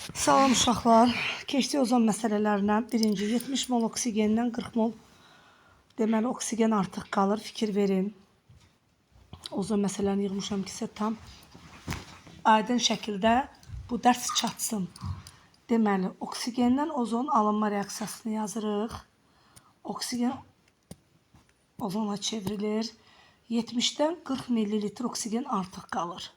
Salam uşaqlar. Keçdi ozon məsələlərinə. Birinci, 70 mol oksigenden 40 mol deməli oksigen artıq qalır. Fikir verin. Ozon məsələlərini yığmışam ki, sizə tam aydın şəkildə bu dərs çatsın. Deməli, oksigenden ozon alınma reaksiyasını yazırıq. Oksigen ozona çevrilir. 70'dən 40 ml oksigen artıq qalır.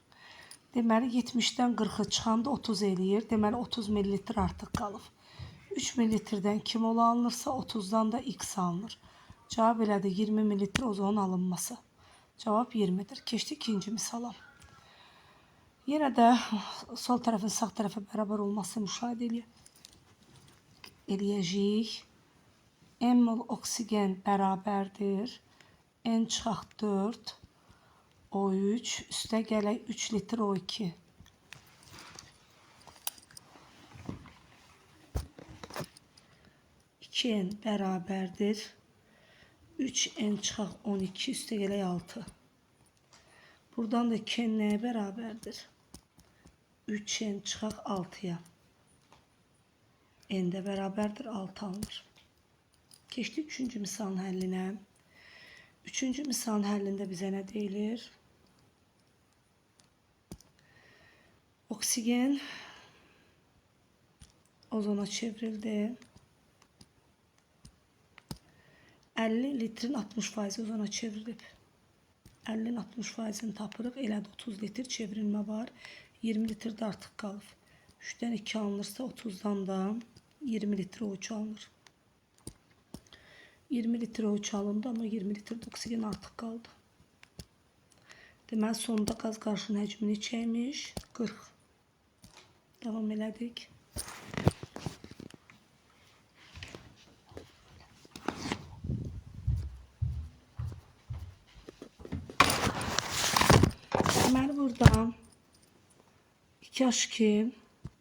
Deməli 70'dən 40'ı çıxanda 30 eləyir. Deməli 30 ml artıq qalıb. 3 ml-dən 2 mol alınırsa 30'dan da x alınır. Cavab elədir 20 ml ozonun alınması. Cavab 20'dir. Keçdik ikinci misala. Yenə də sol tərəfin sağ tərəfə bərabər olmasını müşahidə eləyəcəyik. M mol oksigen bərabərdir. N çıxaq 4. O3 üstə gələk 3 litr O2. N bərabərdir. 3N çıxaq 12 üstə gələk 6. Buradan da 2N nəyə bərabərdir? 3N çıxaq 6'ya. N də bərabərdir 6 alınır. Keçdik üçüncü misalın həllinə. Üçüncü misalın həllində bizə nə deyilir? Oksigen ozona çevrildi. 50 litrin 60% ozona çevrilib. 50'nin 60%'ni tapırıq. Elədi 30 litr çevrilmə var. 20 litr də artıq qalıb. 3'dən 2 alınırsa 30'dan da 20 litr O3 alınır. 20 litr O3 alındı ama 20 litr oksigen artıq qaldı. Deməli sonunda qaz qarışının həcmi neçəymiş? 40. Devam elədik. Deməli burada 2H2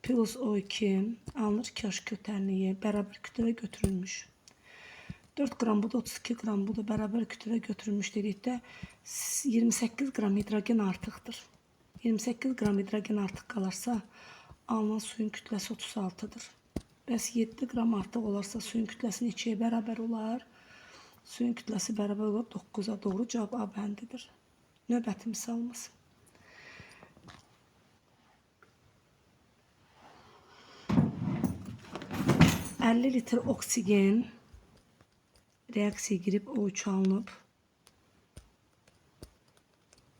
plus O2 alınır 2H kötənliyi bərabər kütləyə götürülmüş. 4 qram bu da 32 qram bu da bərabər kütləyə götürülmüş dedikdə 28 qram hidrogen artıqdır. 28 qram hidrogen artıq qalarsa alınan suyun kütləsi 36'dır. Bəs 7 qram artıq olarsa suyun kütləsi neçəyə bərabər olar? Suyun kütləsi bərabər olar 9'a doğru. Cavab A bəndidir. Növbəti misalımız. $50 litr oksigen reaksiyaya girib O3 alınıb.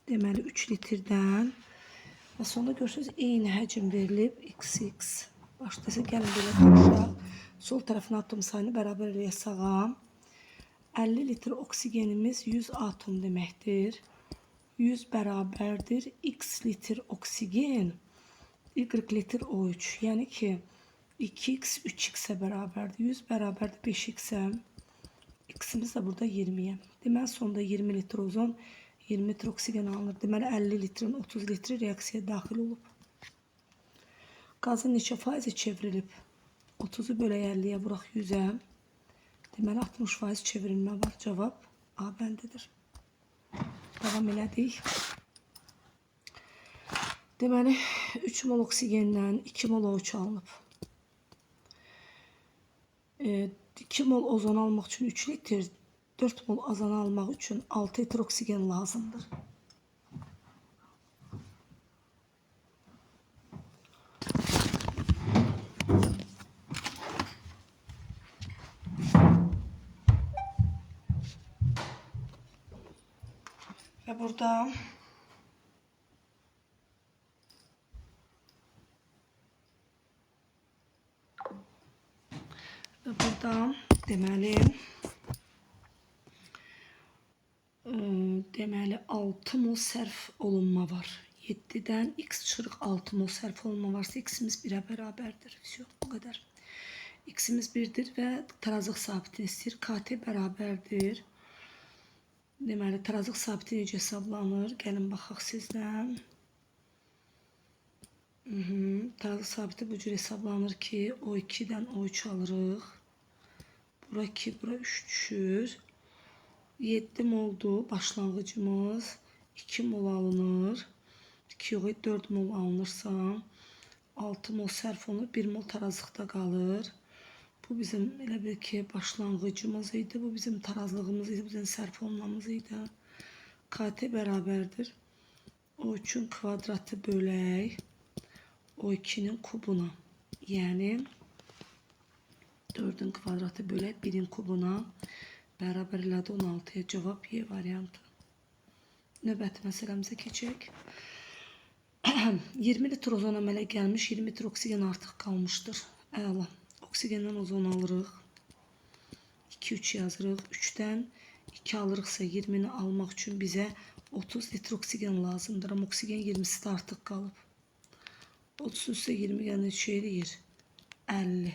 Deməli 3 litrdən və sonunda görürsünüz eyni həcm verilib XX. Başdasa gəlin belə konuşaq. Sol tərəfin atom sayını bərabər eləyək sağa. 50 litr oksigenimiz 100 atom deməkdir. 100 bərabərdir X litr oksigen Y litr O3. Yəni ki 2x 3x'e bərabərdir. 100 bərabərdir 5x'e. X'imiz də burada 20'ye. Deməli sonunda 20 litr ozon 20 litr oksigen alınır. Deməli 50 litrin 30 litri reaksiyaya daxil olub. Qazın neçə faizi çevrilib? 30'u bölək 50'yə vuraq 100'ə. Deməli 60% çevrilmə var. Cavab A bəndidir. Davam elədik. Deməli 3 mol oksigenden 2 mol O3 alınıb. 2 mol ozon almaq üçün 3 litr, 4 mol azan almaq üçün 6 litr oksigen lazımdır. Ve burada deməli 6 mol sərf olunma var. 7'dən x çıxırıq 6 mol sərf olunma varsa x'imiz 1'ə bərabərdir. Bu qədər. X'imiz 1'dir və tarazlıq sabitini istəyir. KT bərabərdir. Deməli tarazlıq sabiti necə hesablanır? Gəlin baxaq sizlə. Tarazlıq sabiti bu cür hesablanır ki O2'dən O3 alırıq. Bura 2, bura 3 düşür. 7 moldu başlanğıcımız. 2 mol alınır. 2 yox, 4 mol alınırsa 6 mol sərf olunub, 1 mol tarazlıqda qalır. Bu bizim elə bir ki başlanğıcımız idi. Bu bizim tarazlığımız idi. Bu bizim sərf olunmamız idi. KT bərabərdir. O3'ün kvadratı bölək O2'nin kubuna. Yəni 4'ün kvadratı bölək 1'in kubuna. Bərabər elədi 16'ya. Cavab Y variantı. Növbəti məsələmizə keçək. 20 litr ozon əmələ gəlmiş, 20 litr oksigen artıq qalmışdır. Əla. Oksigenden ozon alırıq. 2-3 yazırıq. 3'dən 2 alırıqsa 20'ni almaq üçün bizə 30 litr oksigen lazımdır. Ama oksigen 20'si də artıq qalıb. 30 üstə 20 yəni şey eləyir. 50.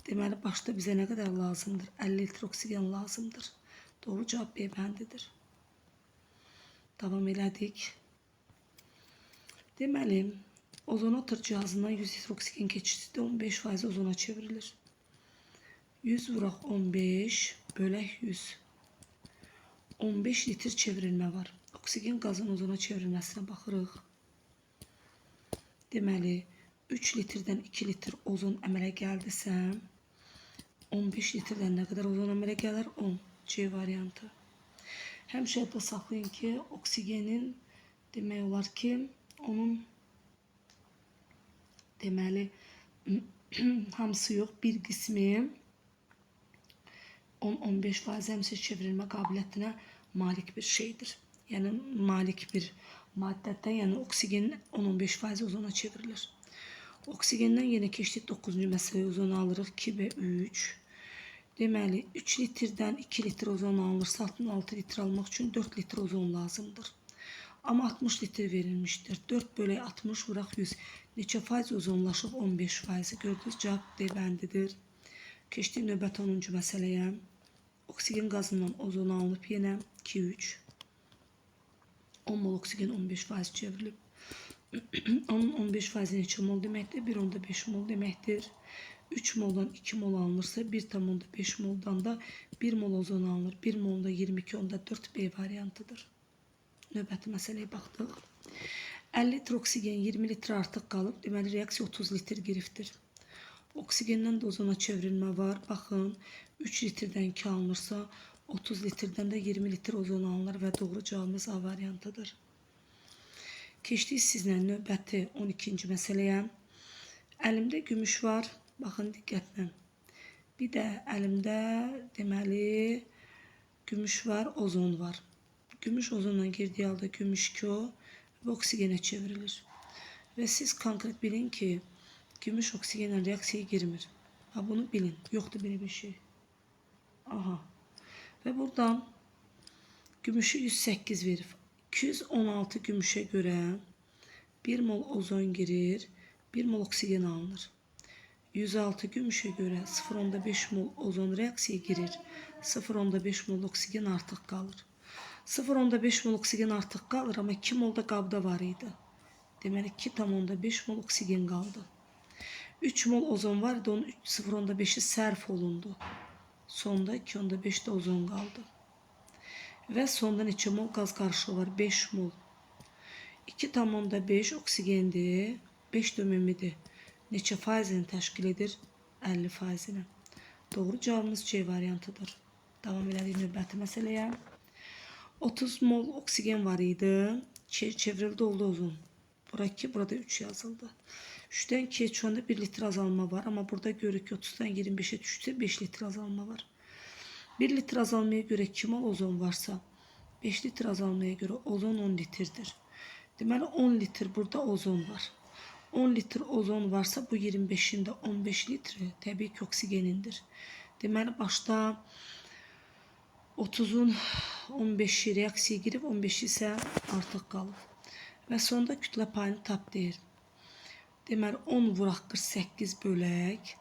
Deməli başda bizə nə qədər lazımdır? 50 litr oksigen lazımdır. Doğru cavab B bəndidir. Davam elədik. Deməli ozonometre cihazından 100 litre oksigen keçidində 15% ozona çevrilir. 100 vuraq 15 bölək 100. 15 litre çevrilmə var. Oksigen qazın ozona çevrilməsinə baxırıq. Deməli 3 litrdən 2 litr ozon əmələ gəldisə 15 litrdən nə qədər ozon əmələ gəlir? 10. C variantı. Həmişə yadda saxlayın ki, oksigenin demək olar ki, onun deməli hamısı yox, bir qismi 10-15% həmişə çevrilmə qabiliyyətinə malik bir şeydir. Yəni malik bir maddədən, yəni oksigenin 10-15% ozona çevrilir. Oksigenden yenə keçdik 9-cu məsələyə. Ozonu alırıq 2 və 3. Deməli 3 litrdən 2 litr ozon alınırsa 66 litr almaq üçün 4 litr ozon lazımdır. Amma 60 litr verilmişdir. 4 bölək 60 vuraq 100. Neçə faiz ozonlaşıb? 15%. Gördünüz, cavab D bəndidir. Keçdik növbəti 10-cu məsələyə. Oksigen qazından ozon alınıb yenə 2-3. 10 mol oksigen 15% çevrilib. Onun 15% neçə mol deməkdir? 1,5 mol deməkdir. 3 moldan 2 mol alınırsa 1,5 moldan da 1 mol ozon alınır. 1 molda 22, onda 4 B variantıdır. Növbəti məsələyə baxdıq. 50 litr oksigen 20 litr artıq qalıb. Deməli reaksiya 30 litr girifdir. Oksigenden də ozona çevrilmə var. Baxın 3 litrdən 2 alınırsa 30 litrdən də 20 litr ozon alınır və doğru cavabımız A variantıdır. Keçdik sizlə növbəti 12-ci məsələyə. Əlimdə gümüş var. Baxın diqqətlə. Bir də əlimdə deməli gümüş var, ozon var. Gümüş ozonla girdiyi halda gümüş 2O və oksigenə çevrilir. Və siz konkret bilin ki, gümüş oksigenlə reaksiyaya girmir. Ha, bunu bilin. Yoxdur belə bir şey. Aha. Və buradan gümüşü 108 verir. 216 gümüşə görə 1 mol ozon girir, 1 mol oksigen alınır. 106 gümüşə görə 0,5 mol ozon reaksiyaya girir. 0,5 mol oksigen artıq qalır. 0,5 mol oksigen artıq qalır, amma 2 mol da qabda var idi. Deməli 2,5 mol oksigen qaldı. 3 mol ozon var idi, onun 0,5'i sərf olundu. Sonda 2,5 də ozon qaldı. Və sonda neçə mol qaz qarışığı var? 5 mol. 2,5 oksigendir, 5 dömimidir. Neçə faizini təşkil edir? 50%. Doğru cavabımız C variantıdır. Davam elədik növbəti məsələyə. 30 mol oksigen var idi. Çevrildi oldu ozon. Bura 2, burada 3 yazıldı. 3'dən 2'ye şu anda 1 litre azalma var. Ama burada görürük ki 30'dan 25'e düştü, 5 litre azalma var. 1 litre azalmaya göre 2 mol ozon varsa 5 litre azalmaya göre ozon 10 litrdir. Deməli 10 litre burada ozon var. 10 litre ozon varsa bu 25'inde 15 litre təbii ki oksigenindir. Deməli başta 30'un 15'i reaksiyaya girib 15 ise artıq qalıb. Və sonda kütlə payını tap deyir. Deməli 10 vuraq 48 bölək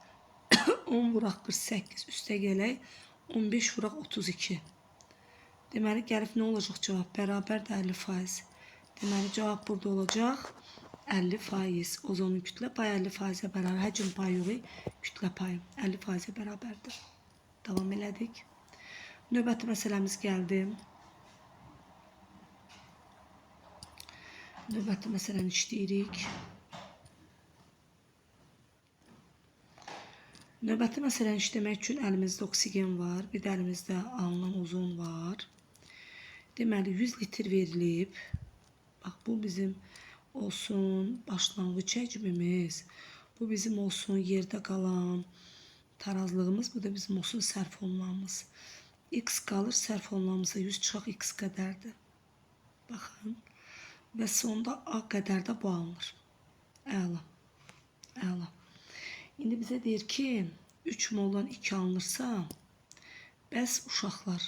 10 vuraq 48 üstə gələk 15 vuraq 32. Deməli gəlib nə olacaq cavab? Bərabər də 50%. Deməli cavab burada olacaq 50%. Ozonun kütlə payı 50%'e bərabər. Həcm payı yox, kütlə payı 50%'e bərabərdir. Davam elədik. Növbəti məsələmiz gəldi. Növbəti məsələni işləyirik. Növbəti məsələni işləmək üçün əlimizdə oksigen var, bir də əlimizdə alınan ozon var. Deməli 100 litr verilib. Bax bu bizim olsun başlanğıc həcmimiz. Bu bizim olsun yerdə qalan tarazlığımız, bu da bizim olsun sərf olunmamız. X qalır, sərf olunmamıza 100 çıxaq X qədərdir. Baxın. Və sonda A qədər də bu alınır. Əla. Əla. İndi bizə deyir ki, 3 moldan 2 alınırsa, bəs uşaqlar,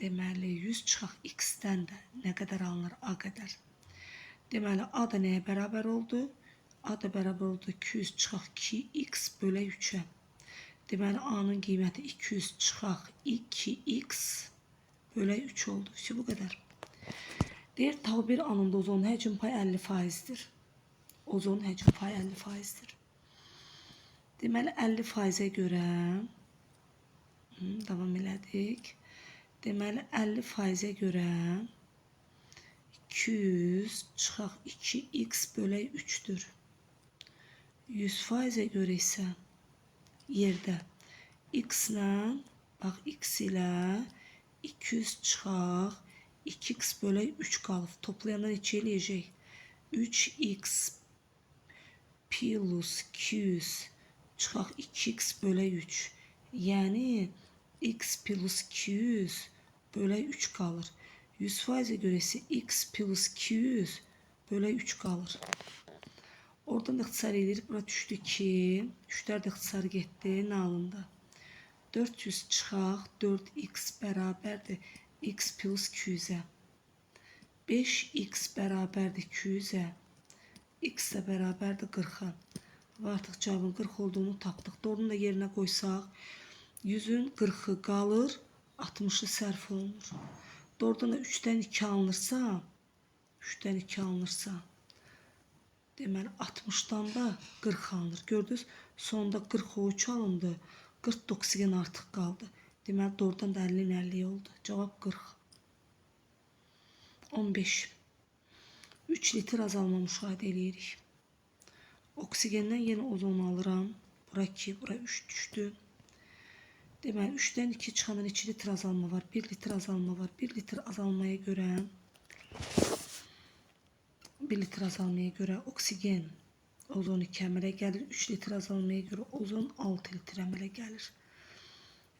deməli 100 çıxaq X-dən də nə qədər alınır? A qədər. Deməli, A da nəyə bərabər oldu? A da bərabər oldu 200 çıxaq 2X bölə 3-ə. Deməli, A-nın qiyməti 200 çıxaq 2X bölə 3 oldu. Bu qədər. Deyir, tabi bir anında ozon həcm payı 50%'dir. Ozon həcm payı 50%'dir. Deməli 50%'ə görə davam elədik. Deməli 50%'ə görə 200 çıxaq 2x bölə 3'dür. 100%'ə görə isə yerdə x ilə, bax x ilə 200 çıxaq 2x bölə 3 qalıb. Toplayandan 2 eləyəcək. 3x plus 200 çıxaq 2x bölə 3. Yəni x plus 200 bölə 3 qalır. 100%'ə görə isə x plus 200 bölə 3 qalır. Oradan ixtisar edir. Bura düşdü 2. 3'lər də ixtisar getdi. Nə alındı? 400 çıxaq 4x bərabərdir x plus 200'ə. 5x bərabərdir 200'ə. X də bərabərdir 40'a. Və artıq cavabın 40 olduğunu tapdıq. Doğrunu da yerinə qoysaq, 100'ün 40'ı qalır, 60'ı sərf olunur. Doğrudan da 3'dən 2 alınırsa, 3'dən 2 alınırsa, deməli 60'dan da 40 alınır. Gördünüz, sonunda 40 o 3 alındı, 40 oksigen artıq qaldı. Deməli doğrudan da 50'nin 50 oldu. Cavab 40. 15. 3 litr azalma müşahidə edirik. Oksigenden yine ozon alıram. Bura 2, bura 3 düşdü. Deməli 3'dən 2 çıxandan 2 litr azalma var. 1 litr azalma var. 1 litr azalmaya görə oksigen ozon 2 əmələ gəlir. 3 litr azalmaya görə ozon 6 litr əmələ gəlir.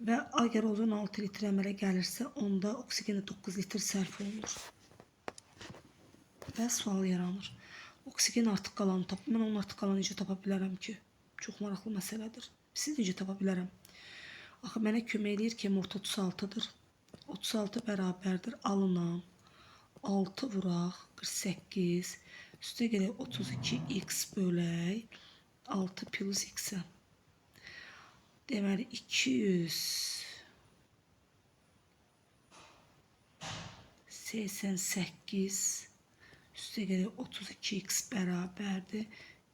Və əgər ozon 6 litr əmələ gəlirsə, onda oksigenə 9 litr sərf olunur. Və sual yaranır. Oksigen artıq qalanı tapdım. Mən onun artıq qalanı necə tapa bilərəm ki? Çox maraqlı məsələdir. Siz necə tapa bilərəm? Axı mənə kömək eləyir ki, orta 36'dır. 36 bərabərdir alınan 6 vuraq 48 üstə gələk 32x bölək 6 plus x-ə. Deməli 288 üstə gələk 32x bərabərdir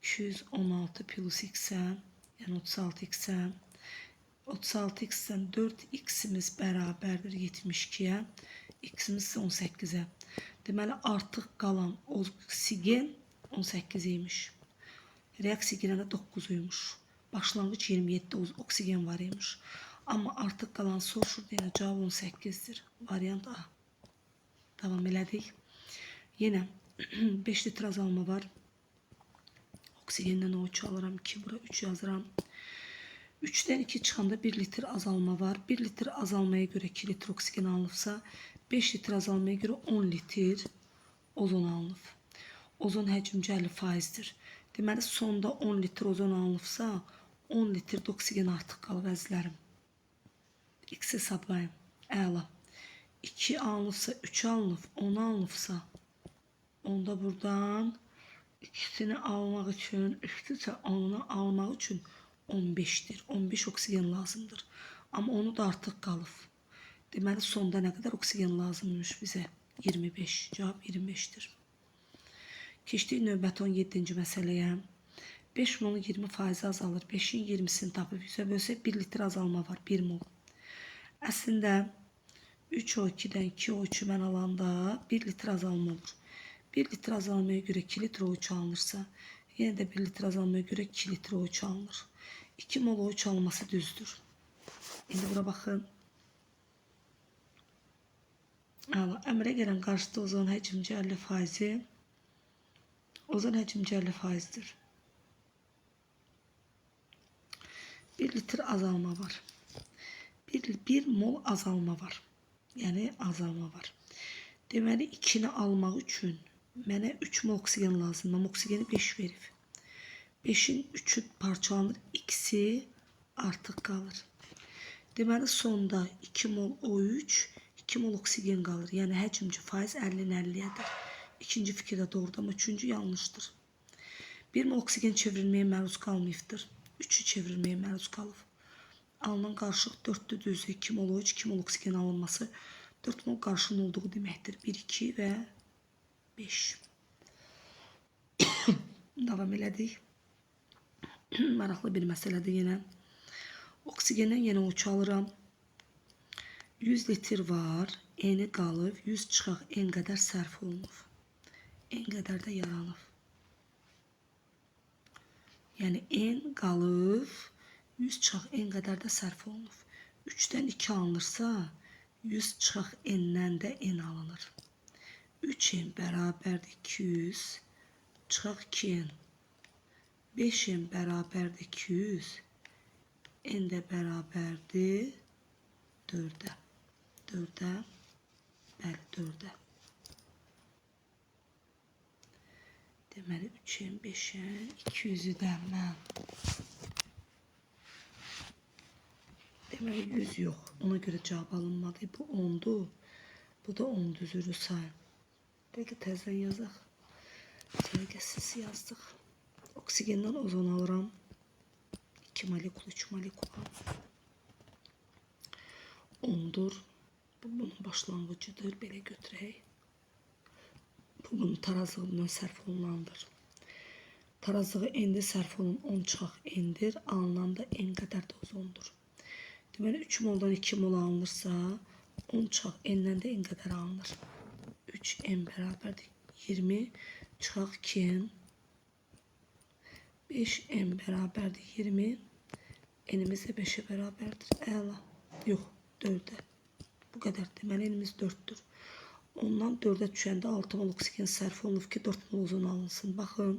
216 plus x-ə, yəni 36x-ə. 36x'dən 4x'imiz bərabərdir 72'yə, x'imiz isə 18'ə. Deməli artıq qalan oksigen 18 imiş. Reaksiya də 9 imiş. Başlanğıc 27 oksigen var imiş. Amma artıq qalan soruşur deyən cavab 18'dir. Variant A. Davam elədik. Yenə 5 litr azalma var. Oksigenden o 3 alıram. 2 bura 3 yazıram. 3'dən 2 çıxanda 1 litr azalma var. 1 litr azalmaya görə 2 litr oksigen alınıbsa, 5 litr azalmaya görə 10 litr ozon alınıb. Ozon həcmci 50%'dir. Deməli, sonda 10 litr ozon alınıbsa, 10 litr oksigen artıq qalıb əzizlərim. X hesablayın. Əla. 2 alınıbsa, 3 alınıb, 10 alınıbsa, onda buradan ikisini almaq üçün, üstüsə 10'unu almaq üçün 15'dir. 15 oksigen lazımdır. Amma onu da artıq qalıb. Deməli, sonda nə qədər oksigen lazımmış bizə? 25. Cavab 25'dir. Keçdik növbəti 17-ci məsələyə. 5 molun 20% azalır. 5'in 20'sini tapıb 100'ə bölsək 1 litr azalma var. 1 mol. Əslində 3O2'dən 2O3'ü mən alanda 1 litr azalma olur. 1 litr azalmaya görə 2 litr O3 alınırsa, yenə də 1 litr azalmaya görə 2 litr O3 alınır. 2 mol O3 alması düzdür. İndi bura baxın. Əmrə gələn qarşıda ozon həcmci 50%. Ozon həcmci 50%'dir. 1 litr azalma var. 1 mol azalma var. Yəni azalma var. Deməli 2'ni almaq üçün mənə 3 mol oksigen lazımdır. Oksigeni 5 verib. 5'in 3'ü parçalanır. İkisi artıq qalır. Deməli sonda 2 mol O3, 2 mol oksigen qalır. Yəni həcmci faiz 50'nin 50'yedir. İkinci fikir də doğrudur, amma üçüncü yanlışdır. 1 mol oksigen çevrilməyə məruz qalmayıbdır. 3'ü çevrilməyə məruz qalıb. Alınan qarışıq 4'dür düzdür. 2 mol O3, 2 mol oksigen alınması 4 mol qarışığın olduğu deməkdir. 1, 2 və 5. Davam elədik. Maraqlı bir məsələdir yenə. Oksigenden yenə O3 alıram. 100 litr var. Eni qalıb. 100 çıxaq en qədər sərf olunub. En qədər də yaranıb. Yəni en qalıb. 100 çıxaq en qədər də sərf olunub. 3'dən 2 alınırsa 100 çıxaq n'dən də n alınır. 3n bərabərdir 200 çıxaq 2n. 5n bərabərdir 200. N də bərabərdir 4'ə. 4'ə. Bəli 4'ə. Deməli 3n 5n 200'ü də mən. Deməli 100 yox. Ona görə cavab alınmadı. Bu 10'dur. Bu da 10 düzürü sayın. Dəqiq təzdən yazaq. Dəqiqəsiz yazdıq. Oksigenden ozon alıram. 2 molekul, 3 molekul. 10'dur. Bu bunun başlanğıcıdır. Belə götürək. Bu bunun tarazlığından sərf olunandır. Tarazlığı n'də sərf olun 10 çıxaq n'dir. Alınan da n qədər də ozondur. Deməli 3 moldan 2 mol alınırsa 10 çıxaq n'dən də n qədər alınır. 3n bərabərdir 20 çıxaq 2n. 5n bərabərdir 20. N'imiz də 5'e bərabərdir. Əla. Yox, 4'ə. Bu qədər. Deməli n'imiz 4'dür. Ondan 4'ə düşəndə 6 mol oksigen sərf olunub ki 4 mol ozon alınsın. Baxın.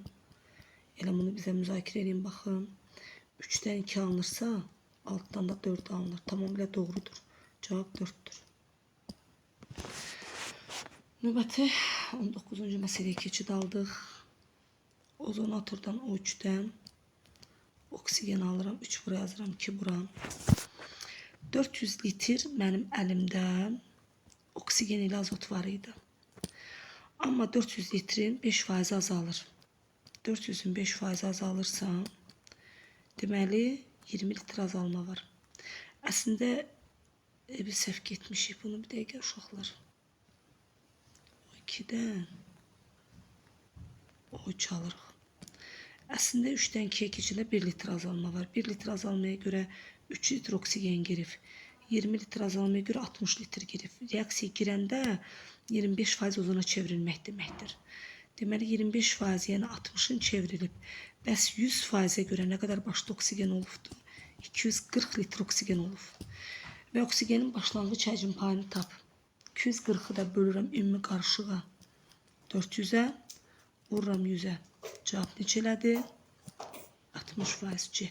Elə bunu bizə müzakirə edin. Baxın. 3'dən 2 alınırsa altdan da 4 alınır. Tamamilə doğrudur. Cavab 4'dür. Növbəti 19-cu məsələyə keçid aldıq. Ozonatordan O3'dən oksigen alıram. 3 bura yazıram, 2 bura. 400 litr mənim əlimdə oksigen ilə azot var idi. Amma 400 litrin 5% azalır. 400'ün 5% azalırsa deməli 20 litr azalma var. Əslində bir səhv getmişik. Bunu bir dəqiqə uşaqlar. O2'dən O3 alırıq. Əslində 3'dən 2'yə keçəndə 1 litr azalma var. 1 litr azalmaya görə 3 litr oksigen girib. 20 litr azalmaya görə 60 litr girib. Reaksiya girəndə 25% ozona çevrilmək deməkdir. Deməli 25% yəni 60'ın çevrilib. Bəs 100%'ə görə nə qədər başda oksigen olubdu? 240 litr oksigen olub. Və oksigenin başlanğıc həcm payını tap. 240'ı da bölürəm ümumi qarışığa 400'ə. Vururam 100'ə. Cavab neçələdir? 60% C.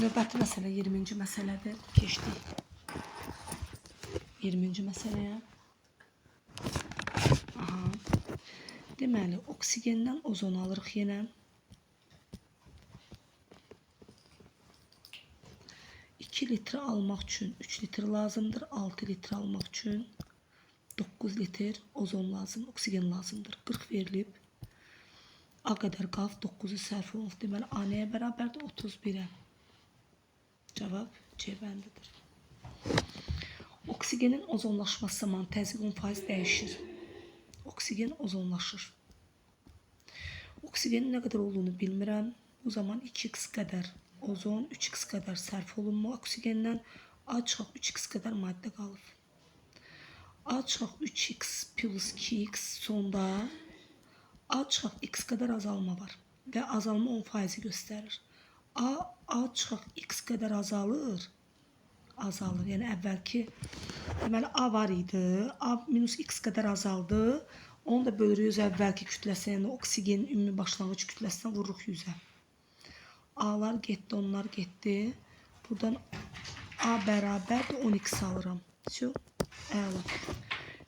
Növbəti məsələ 20-ci məsələdir. Keçdik 20-ci məsələyə. Aha. Deməli, oksigenden ozon alırıq yenə. 2 litre almaq üçün 3 litre lazımdır. 6 litre almaq üçün 9 litre ozon lazım, oksigen lazımdır. 40 verilib. A qədər qaf 9'u sərf olunub. Deməli, A nəyə bərabərdir? 31'ə. Cavab C bəndidir. Oksigenin ozonlaşması zamanı təzyiqin faiz dəyişir. Oksigen ozonlaşır. Oksigenin nə qədər olduğunu bilmirəm. Bu zaman 2x qədər ozon, 3x qədər sərf olunma oksigenden A çıxaq 3x qədər maddə qalıb. A çıxaq 3x plus 2x sonda A çıxaq x qədər azalma var və azalma 10% göstərir. A çıxaq x qədər azalır. Azalır. Yəni əvvəlki deməli A var idi. A minus x qədər azaldı. Onu da bölürük öz əvvəlki kütləsinə, yəni oksigenin ümumi başlanğıc kütləsinə vururuq 100-ə. A'lar getdi, onlar getdi. Buradan A bərabər 10x alıram. Şu, əla.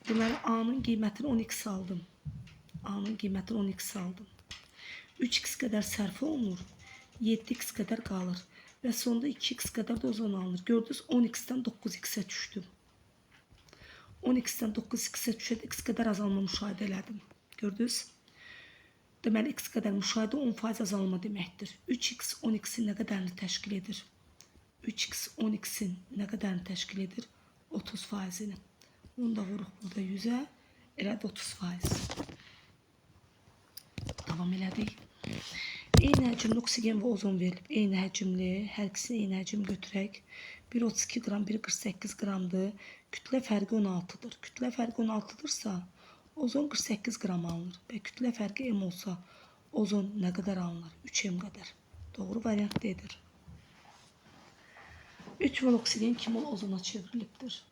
Deməli A'nın qiymətini 10x aldım. A'nın qiymətini 10x aldım. 3x qədər sərf olunur. 7x qədər qalır. Və sonda 2x qədər də ozon alınır. Gördünüz 10x-dən 9x-ə düşdüm. 10x-dən 9x-ə düşədə x qədər azalma müşahidə elədim. Gördünüz? Deməli x qədər müşahidə 10% azalma deməkdir. 3x 10x-in nə qədərini təşkil edir? 3x 10x-in nə qədərini təşkil edir? 30%-ni. Onu da vuruq burada 100-ə. Elədi 30%. Davam elədik. Eyni həcmli oksigen və ozon verilib. Eyni həcmli, hər ikisini eyni həcm götürək. 1,32 qram, 1,48 qramdır. Kütlə fərqi 16-dır. Kütlə fərqi 16-dırsa, ozon 48 qram alınır. Və kütlə fərqi m olsa, ozon nə qədər alınır? 3m qədər. Doğru variant D-dir. 3 mol oksigen 2 mol ozona çevrilibdir.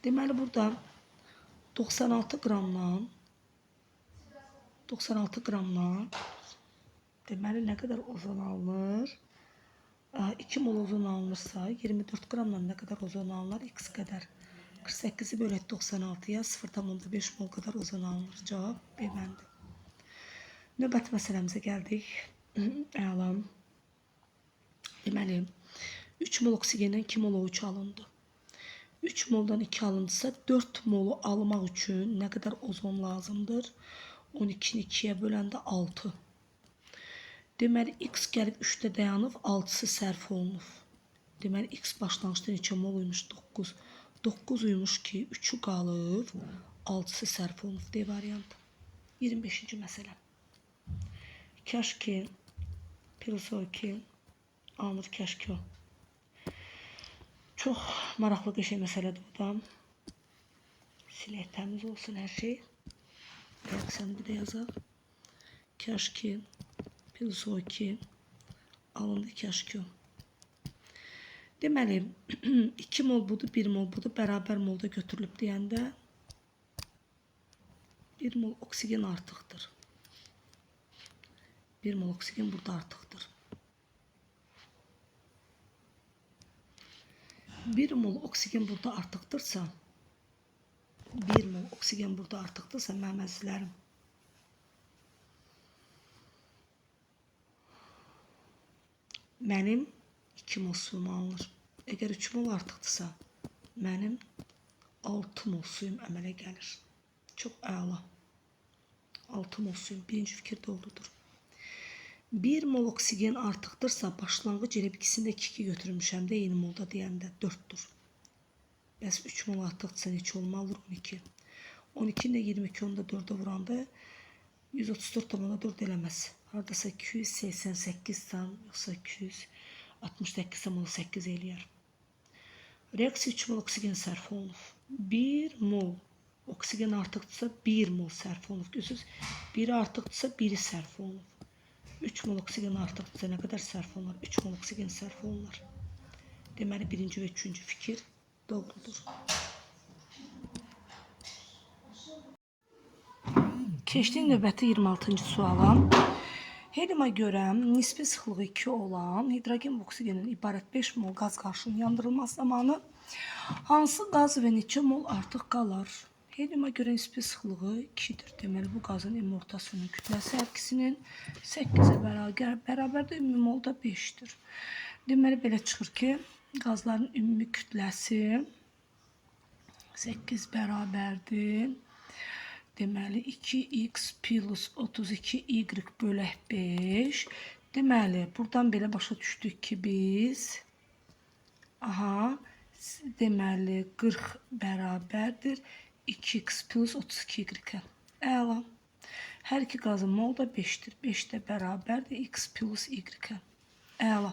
Deməli burada 96 qramdan deməli nə qədər ozon alınır? 2 mol ozon alınırsa 24 qramdan nə qədər ozon alınır? X qədər. 48-i bölək 96-ya 0,5 mol qədər ozon alınır. Cavab B bəndi. Növbəti məsələmizə gəldik. Əla. Deməli 3 mol oksigendən 2 mol O3 alındı. 3 moldan 2 alındısa 4 molu almaq üçün nə qədər ozon lazımdır? 12-ni 2-yə böləndə 6. Deməli, x gəlib 3-də dayanıb, 6-sı sərf olunub. Deməli, x başlanğıçda neçə mol uymuş? 9. 9 uymuş ki, 3-ü qalıb, 6-sı sərf olunub. D variantı. 25-ci məsələ. Kəşki, pilosoki, alınır kəşki. Çox maraqlı qəşəng məsələdir bu da. Silək təmiz olsun hər şey. Reaksiyonu bir də yazaq. Kəşki, pilosoki, alındı kəşki. Deməli, 2 mol budur, 1 mol budur, bərabər molda götürülüb deyəndə 1 mol oksigen artıqdır. 1 mol oksigen burada artıqdır. 1 mol oksigen burada artıqdırsa, mənim əzizlərim, mənim 2 mol suyum alınır. Əgər 3 mol artıqdırsa, mənim 6 mol suyum əmələ gəlir. Çox əla. 6 mol suyum. Birinci fikir doğrudur. 1 mol oksigen artıqdırsa, başlanğıc elə ikisində 2 götürmüşəm də eyni molda deyəndə 4-dür. Bəs 3 mol artıqdırsa neçə olmalıdır? 12. 12-ni də 22, onu da 4-ə vuranda 134,4 eləməz. Haradasa 288 tam, yoxsa 268 tam 8 eləyər. Reaksiya 3 mol oksigen sərf olunur. 1 mol oksigen artıqdırsa 1 mol sərf olunur. Görürsünüz, 1 artıqdırsa 1-i sərf olunur. 3 mol oksigen artıqdırsa nə qədər sərf olunur? 3 mol oksigen sərf olunur. Deməli, birinci və üçüncü fikir doğrudur. Keçdik növbəti 26-cı suala. Helium'a görə nisbi sıxlığı 2 olan hidrogen və oksigenin ibarət 5 mol qaz qarışımının yandırılması zamanı hansı qaz və neçə mol artıq qalar? Helium'a görə nisbi sıxlığı 2-dir. Deməli, bu qazın ümumi ortasının kütləsi hər ikisinin 8-ə bərabərdir, ümumi molda 5-dir. Deməli, belə çıxır ki, qazların ümumi kütləsi 8 bərabərdir. Deməli, 2x plus 32y bölək 5. Deməli, buradan belə başa düşdük ki, biz deməli, 40 bərabərdir 2x plus 32y. Əla. Hər iki qazın molda 5-dir. 5 də bərabərdir x plus y-ə. Əla.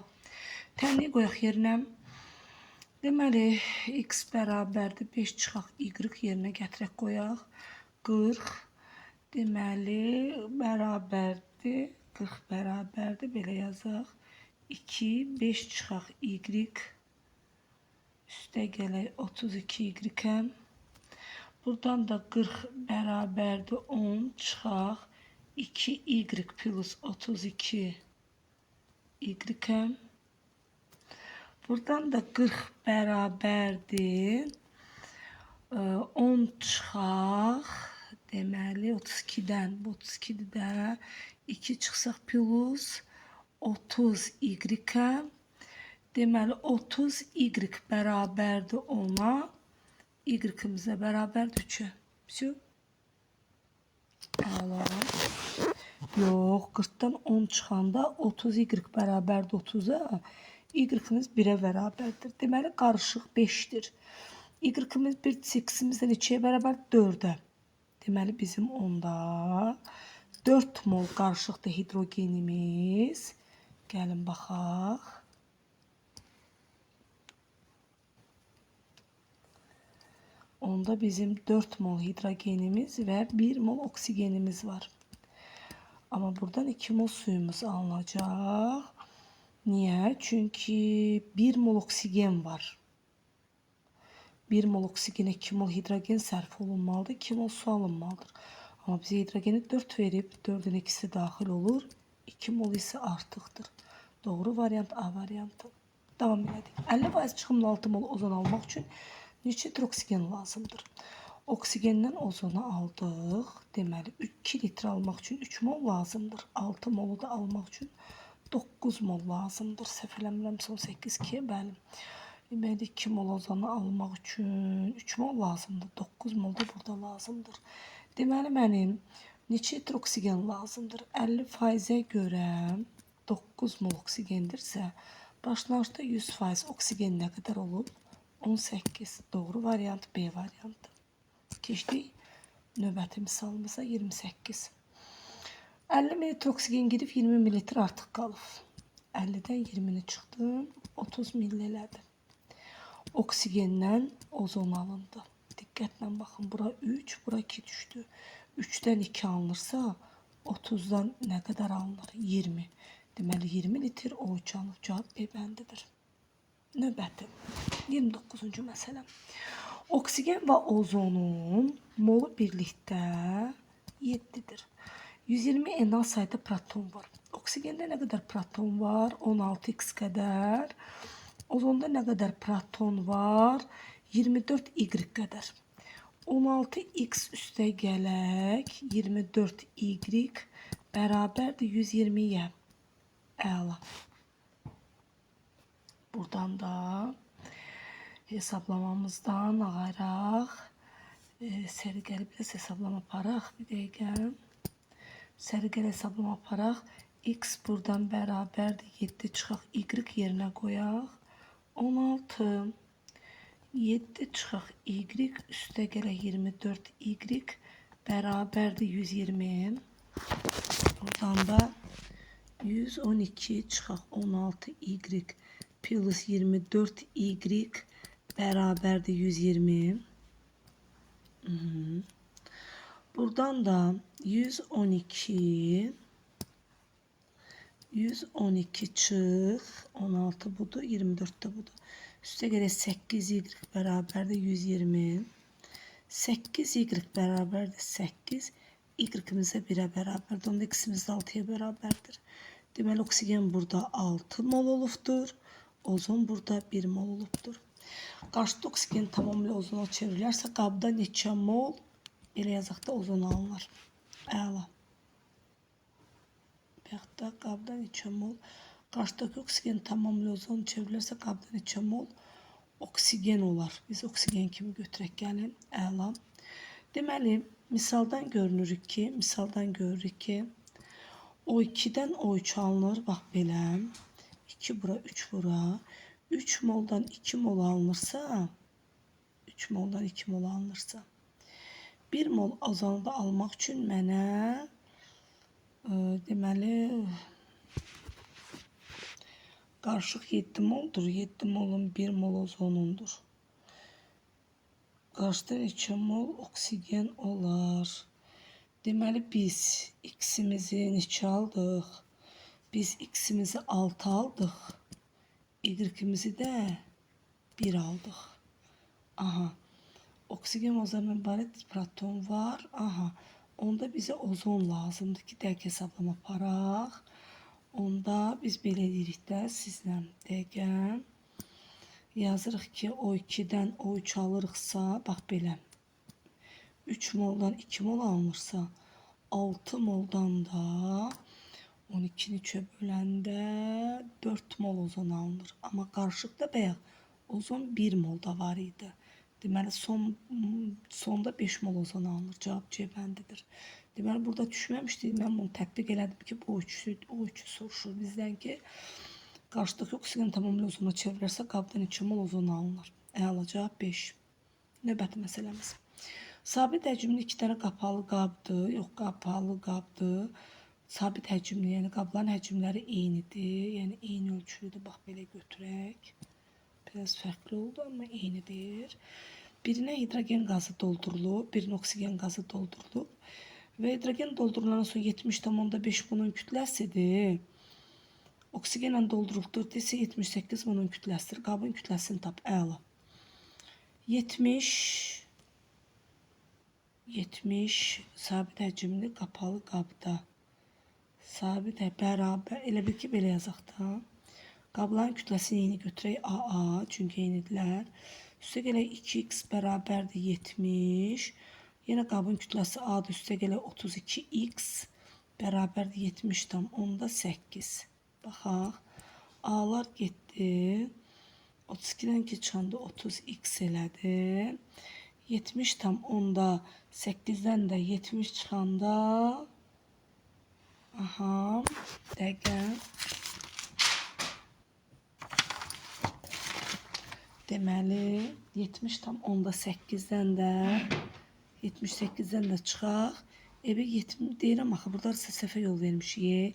Tənliyi qoyaq yerinə. Deməli, x bərabərdir 5 çıxaq y yerinə gətirək qoyaq. 40 deməli bərabərdir 40 bərabərdir. Belə yazaq. 2, 5 çıxaq y. Üstə gələk 32y. Buradan da 40 bərabərdir 10 çıxaq 2y plus 32y. Buradan da 40 bərabərdir 10 çıxaq deməli 32-dən. Bu 32-də 2 çıxsaq plus 30y. Deməli 30y bərabərdir 10-a. Y-imizə bərabərdir 3-ə. Все. Alalım. Yox, 40-dan 10 çıxanda 30y bərabərdir 30-a. Y-imiz 1-ə bərabərdir. Deməli qarışıq 5-dir. Y-imiz 1, x-imiz də neçəyə bərabər? 4-ə. Deməli bizim onda 4 mol qarışıqdır hidrogenimiz. Gəlin baxaq. Onda bizim 4 mol hidrogenimiz və 1 mol oksigenimiz var. Amma buradan 2 mol suyumuz alınacaq. Niyə? Çünki 1 mol oksigen var. 1 mol oksigenə 2 mol hidrogen sərf olunmalıdır. 2 mol su alınmalıdır. Amma bizə hidrogeni 4 verib. 4-ün ikisi daxil olur. 2 mol isə artıqdır. Doğru variant A variantı. Davam edelim. 50% çıxımlı 6 mol ozon almaq üçün neçə litr oksigen lazımdır? Oksigenden ozonu aldıq. Deməli 2 litr almaq üçün 3 mol lazımdır. 6 molu da almaq üçün 9 mol lazımdır. Səhv eləmirəmsə 18-2, bəli. Deməli 2 mol ozonu almaq üçün 3 mol lazımdır. 9 mol da burada lazımdır. Deməli mənim neçə litr oksigen lazımdır? 50%-ə görə 9 mol oksigendirsə, başlanğıcda 100% oksigen nə qədər olub? 18. Doğru variant B variantı. Keçdik növbəti misalımıza 28. 50 ml oksigen gedib 20 ml artıq qalıb. 50-dən 20-ni çıxdım, 30 ml elədi. Oksigenden ozon alındı. Diqqətlə baxın, bura 3, bura 2 düşdü. 3-dən 2 alınırsa 30-dan nə qədər alınır? 20. Deməli 20 litr O3 alınır. Cavab B bəndidir. Növbəti 29-cu məsələ. Oksigen və ozonun molu birlikdə 7-dir. 120 Na sayda proton var. Oksigende nə qədər proton var? 16x qədər. Ozonda nə qədər proton var? 24y qədər. 16x üstə gələk 24y bərabərdir 120-yə. Əla. Buradan da hesablamamızdan ağaraq sərgəli biraz hesablama aparaq. Bir dəqiqə. Sərgəli hesablama aparaq. X buradan bərabərdir 7 çıxaq y yerinə qoyaq. 16 7 çıxaq y üstə gələk 24y bərabərdir 120. Buradan da 112 çıxaq 16y plus 24y bərabərdir 120. Buradan da 112 çıx 16 budur, 24 de budur. Üstə gələk 8y bərabərdir 120. 8y bərabərdir 8. Y-imizə 1-ə bərabərdir. Onda x-imiz də 6-ya bərabərdir. Deməli oksigen burada 6 mol olubdur. Ozon burada 1 mol olubdur. Qarşıda oksigen tamamilə ozona çevrilərsə qabda neçə mol? Elə yazaq da ozon alınır. Əla. Yaxud da qabda neçə mol? Qarşıdakı oksigen tamamilə ozona çevrilərsə qabda neçə mol? Oksigen olar. Biz oksigen kimi götürək gəlin. Əla. Deməli misaldan görürük ki O2-dən O3 alınır. Bax belə. 2 bura, 3 bura. 3 moldan 2 mol alınırsa 1 mol ozonu da almaq üçün mənə deməli qarışıq 7 moldur. 7 molun 1 mol ozonundur. Qarşıda neçə mol oksigen olar? Deməli biz x-imizi neçə aldıq? Biz x'imizi 6 aldıq. Y'imizi de 1 aldıq. Aha. Oksigen ozondan ibarət proton var. Aha. Onda bize ozon lazımdır ki, dəqiq hesablama aparaq. Onda biz belə edirik də sizlə dəqiq. Yazırıq ki, O2'dən O3 alırıqsa, bax belə. 3 moldan 2 mol alınırsa, 6 moldan da 12'ni 3'e böləndə 4 mol ozon alınır. Amma qarışıqda bayaq ozon 1 molda var idi. Deməli sonda 5 mol ozon alınır. Cavab C bəndidir. Deməli burada düşməmişdi. Mən bunu tətbiq elədim ki, bu O3'ü soruşur bizdən ki, qarşıdakı oksigen tamamilə ozona çevrilərsə qabdan 2 mol ozon alınır. Əla, cavab 5. Növbəti məsələmiz. Sabit həcmli 2 dənə qapalı qabdır. Yox, qapalı qabdır. Sabit həcmli, yəni qabların həcmləri eynidir. Yəni eyni ölçülüdür. Bax belə götürək. Biraz fərqli oldu, amma eynidir. Birinə hidrogen qazı doldurulub, birinə oksigen qazı doldurulub və hidrogen doldurulandan sonra 70,5 bunun kütləsidir. Oksigenlə doldurulduqda isə 78 bunun kütləsidir. Qabın kütləsini tap, əla. 70 sabit həcmli qapalı qabda. Sabit bərabər, elə bil ki, belə yazaq da. Qabların kütləsini yeni götürək AA, çünki eynidirlər. Üstə gələk 2x bərabərdir 70. Yenə qabın kütləsi A'dır. Üstə gələk 32x bərabərdir 70,8. Baxaq. A'lar getdi. 32'dən keçəndə 30x elədi. 70,8'dən də 70 çıxanda aha, dəqiq. Deməli 70,8'dən də 78'dən də çıxaq. Ebe 70 deyirəm axı, burada səhvə yol vermişik.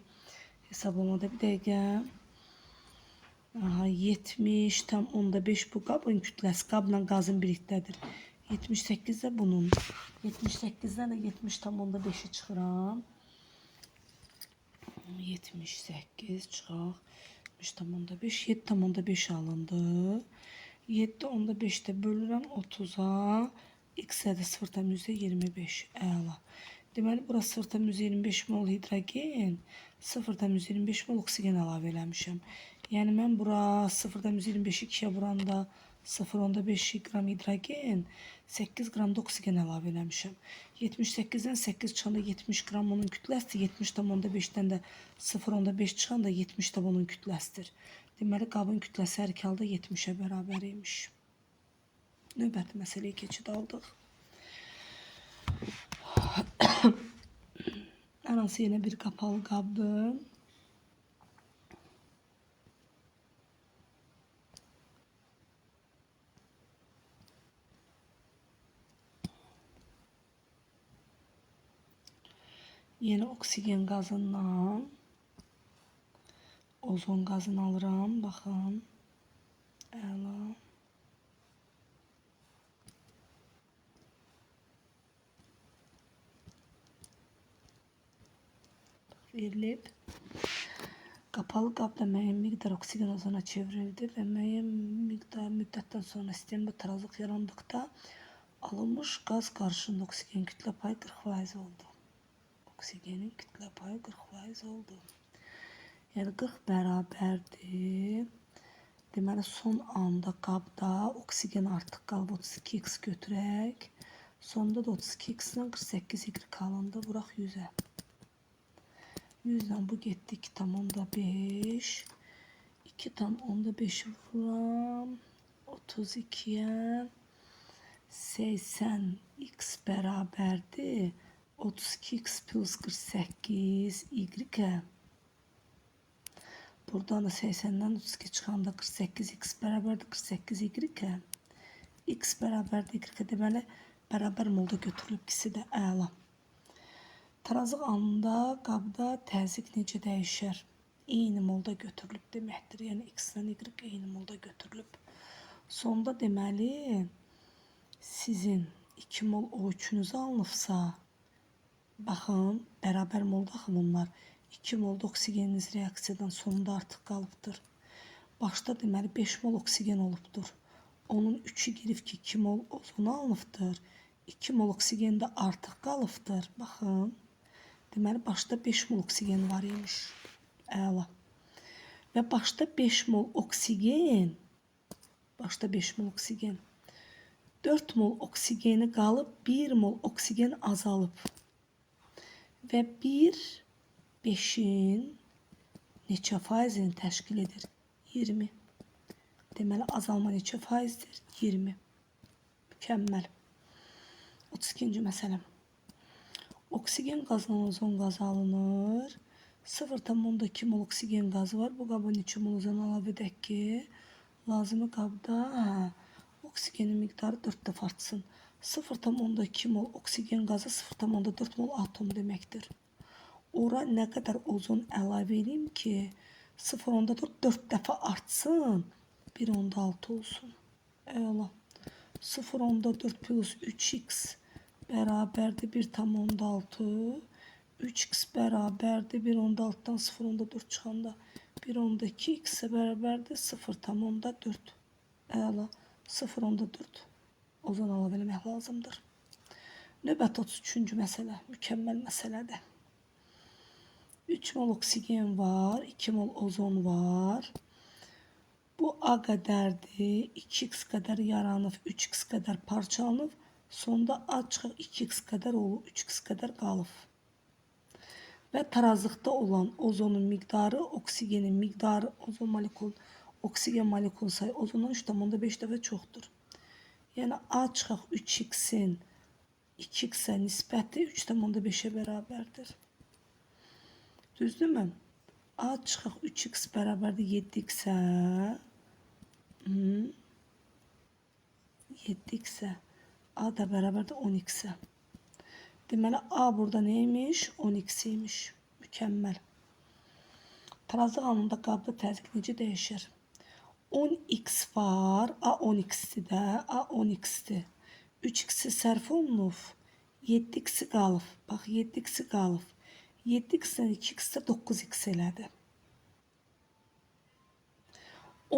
Hesablamada bir dəqiqə. Aha, 70,5 bu qabın kütləsi, qabla qazın birlikdədir. 78 də bunun. 78'dən də 70,5'i çıxıram. 78 çıxaq. 70,5, 7,5 alındı. 7,5'də bölürəm 30'a. X-ə də 0,25. Əla. Deməli, burası 0,25 mol hidrogen, 0,25 mol oksigen əlavə eləmişəm. Yəni, mən bura 0,25'i 2'yə vuranda 0,5 qram hidrogen, 8 qram da oksigen əlavə eləmişəm. 78'dən 8 çıxanda 70 qram onun kütləsidir. 70,5'dən də 0,5 çıxanda 70 də bunun kütləsidir. Deməli, qabın kütləsi hər iki halda 70'ə bərabər imiş. Növbəti məsələyə keçid aldıq. Ən hansı yenə bir qapalı qabdır. Yeni oksigen qazından ozon qazını alıram. Baxın. Əla. Verilib. Qapalı qabda müəyyən miqdar oksigen ozona çevrildi və müəyyən miqdar müddətdən sonra sistemdə tarazlıq yarandıqda alınmış qaz qarışımında oksigen kütlə payı 40% oldu. Oksigenin kütlə payı 40% oldu. Yəni 40 bərabərdir. Deməli, son anda qabda oksigen artıq qalıb 32x götürək. Sonda da 32x-dən 48y alındı. Vuraq 100'ə. 100'dən bu getdi 2,5. 2,5'i vuram. 32'yə 80x bərabərdir. 32x plus 48y. Buradan da 80'den 32 çıxanda 48x bərabərdir 48y. X bərabərdir y. Deməli, bərabər molda götürülüb, ikisi də əla. Tarazlıq anında qabda təzyiq necə dəyişər? Eyni molda götürülüb deməkdir. Yəni, x-dən y eyni molda götürülüb. Sonda deməli, sizin 2 mol O3'ünüz alınıbsa, baxın, bərabər molda axı bunlar. 2 mol oksigeniniz reaksiyadan sonunda artıq qalıbdır. Başda deməli 5 mol oksigen olubdur. Onun 3'ü girib ki 2 mol ozon alınıbdır. 2 mol oksigen də artıq qalıbdır. Baxın. Deməli başda 5 mol oksigen var imiş. Əla. Və başda 5 mol oksigen, 4 mol oksigeni qalıb, 1 mol oksigen azalıb. Və 1 5'in neçə faizini təşkil edir? 20. Deməli azalma neçə faizdir? 20. Mükəmməl. 32-ci məsələm. Oksigen qazından ozon qazı alınır. 0,2 mol oksigen qazı var. Bu qaba neçə mol ozon əlavə edək ki, lazımi qabda oksigenin miqdarı 4 dəfə artsın. 0,2 mol oksigen qazı 0,4 mol atom deməkdir. Ora nə qədər ozon əlavə edeyim ki, 0,4 4 dəfə artsın, 1,6 olsun. Əla. 0,4 plus 3x bərabərdir 1,6. 3x bərabərdir 1,6'dan 0,4 çıxanda 1,2 x bərabərdir 0,4. Əla. 0,4 ozon əlavə eləmək lazımdır. Növbəti 33-cü məsələ. Mükəmməl məsələdir. 3 mol oksigen var, 2 mol ozon var. Bu A qədərdir, 2x qədər yaranıb, 3x qədər parçalanıb, sonda A çıxıq 2x qədər olub, 3x qədər qalıb. Və tarazlıqda olan ozonun miqdarı, oksigenin miqdarı, oksigen molekul sayı ozondan 3,5 dəfə çoxdur. Yəni A çıxıq 3x-in 2x-ə nisbəti 3,5'ə bərabərdir. Düzdürmü? A çıxıq 3x bərabərdir 7x-ə. 7x-ə. A da bərabərdir 10x-ə. Deməli A burada neymiş? 10x imiş. Mükəmməl. Tarazlıq anında qabda təzyiq necə dəyişir? 10x var. A 10x'dir də. A 10x'dir. 3x'i sərf olunub. 7x'i qalıb. Bax 7x'i qalıb. 7x-dən 2x-də 9x elədi.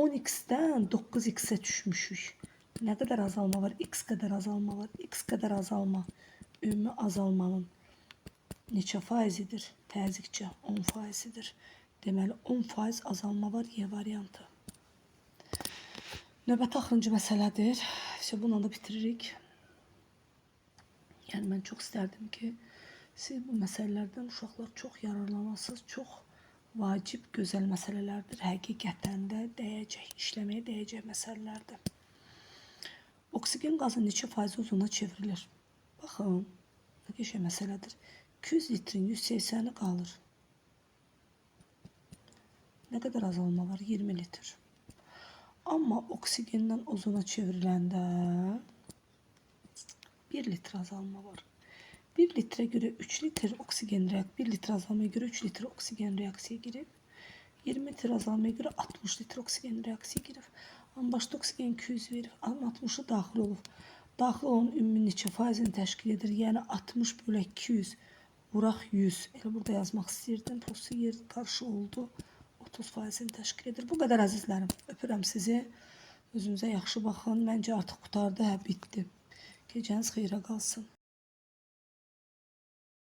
10x-dən 9x-ə düşmüşük. Nə qədər azalma var? X qədər azalma var. X qədər azalma. Ümumi azalmanın neçə faizidir? Təzyiqcə 10 faizidir. Deməli 10% azalma var Y variantı. Növbəti axırıncı məsələdir. İşte bununla da bitiririk. Yəni mən çox istərdim ki, siz bu məsələlərdən uşaqlar çox yararlanasınız. Çox vacib, gözəl məsələlərdir. Həqiqətən də dəyəcək, işləməyə dəyəcək məsələlərdir. Oksigen qazı neçə faiz ozona çevrilir? Baxın, nə qəşəng məsələdir. 200 litrin 180'i qalır. Nə qədər azalma var? 20 litr. Amma oksigenden ozona çevriləndə 1 litre azalma var. 1 litre göre 3 litre oksigen reaksiya, 1 litre azalmaya göre 3 litre oksigen reaksiyaya girib. 20 litre azalmaya göre 60 litre oksigen reaksiyaya girib. Amma başda oksigen 200 verir. 60'ı daxil olub. Daxil olan ümumi neçə faizini təşkil edir? Yəni 60 bölü 200 vuraq 100. Elə burada yazmaq istəyirdim. Prosta yer qarşı oldu. 30 faizini təşkil edir. Bu qədər əzizlərim. Öpürəm sizi. Özünüzə yaxşı baxın. Məncə artıq qutardı. Hə, bitdi. Gecəniz xeyrə qalsın.